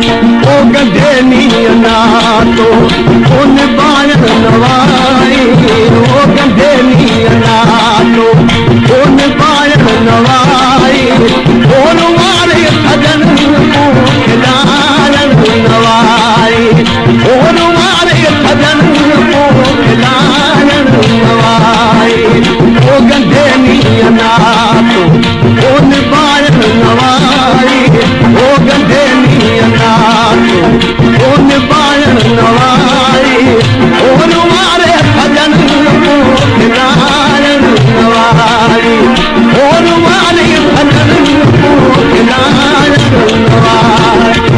ओ गंढे नीअना तो उन बाण नवाई ओ गंढे नीअना तो उन बाण नवाई ओन वारे सजन को खिलायन नवाई ओन वारे सजन को खिलायन नवाई ओ गंढे नीअना तो उन बाण नवाई ओ गंढे नीअना तो उन बाण नवाई ओन वारे सजन को खिलायन नवाई ओन वारे सजन को खिलायन नवाई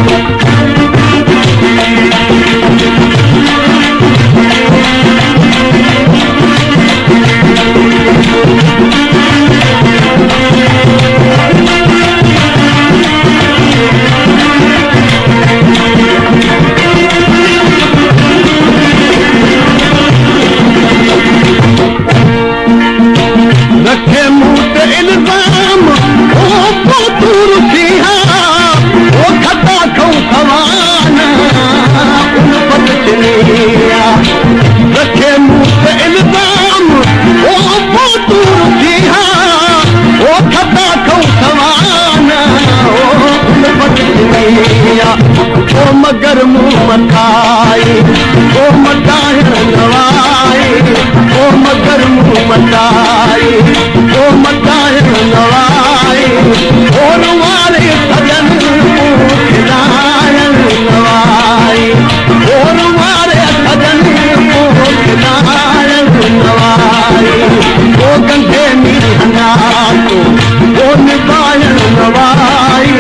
रखे मुंह ते इल्ज़ाम ओ पोतूर सिहा ओ खता खौ सवाना उन बदचनिया रखे मुंह ते इल्ज़ाम ओ पोतूर सिहा ओ खता खौ सवाना उन बदचनिया ओ मगर मुंह मथाई ओ मटाहण नवाई ओ मगर मुंह मटाई ओ मटाहण नवाई ओन वारे सजन को खिलायन नवाई ओन वारे सजन को खिलायन नवाई ओ गंढे नीअना तो ओन बाण नवाई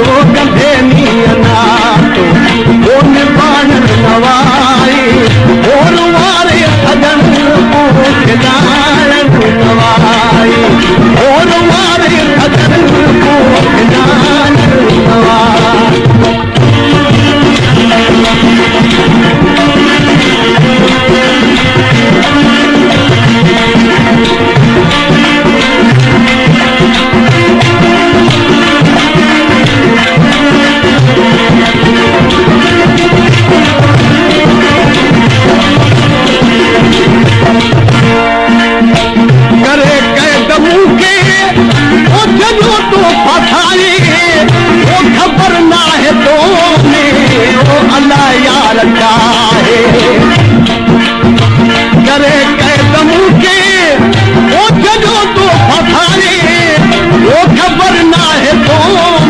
ओ गंढे नीअना तो ओन बाण नवाई ओन वारे सजन को खिलायन नवाई ओन वारे सजन को खिलायन नवाई करे कैद मुके ओ जनो तो फसाए ओ खबर ना है तो में ओ अल्लाह यार चाहे करे कैद मुके ओ जनो तो फसाए ओ खबर ना है तो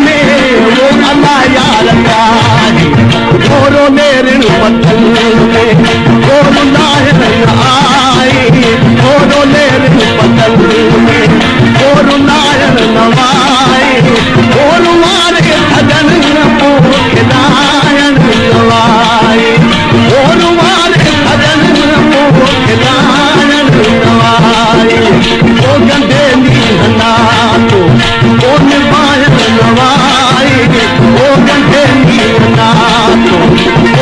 में ओ अल्लाह यार चाहे छोरो मेरे वतन में छोरो नाहिर आई छोरो मेरे वतन में छोरो नाहिर नवाई ओन वारे सजन को खिलायन नवाई ओन वारे सजन को खिलायन नवाई ओ गंढे नीअना तो ओन बाण नवाई ओ गंढे नीअना तो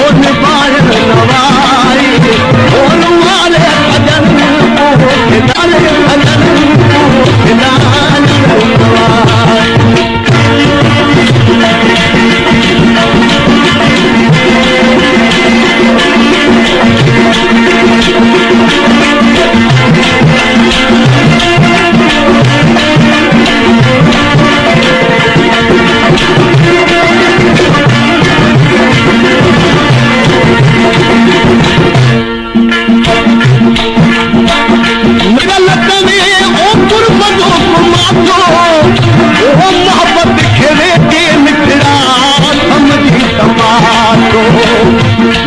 ओन बाण नवाई ओन वारे सजन को खिलायन सजन को खिलायन नवाई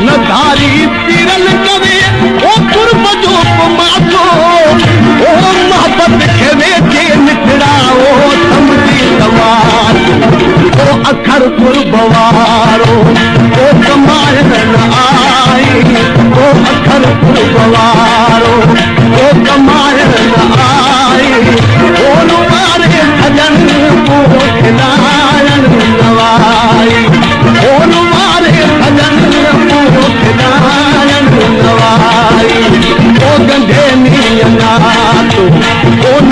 न धारी तिरल करे ओ कुर्ब जो माथो ओ मोहब्बत खे वेठे निकड़ा ओ समझी तवार ओ अखर कुर्ब वारो ओ कमायन आई ओ अखर कुर्ब वारो ओ कमायन आई ओन वारे सजन को खिलायन नवाई ओन वारे सजन को खिलायन नवाई ओ गंढे नीअना तो ओन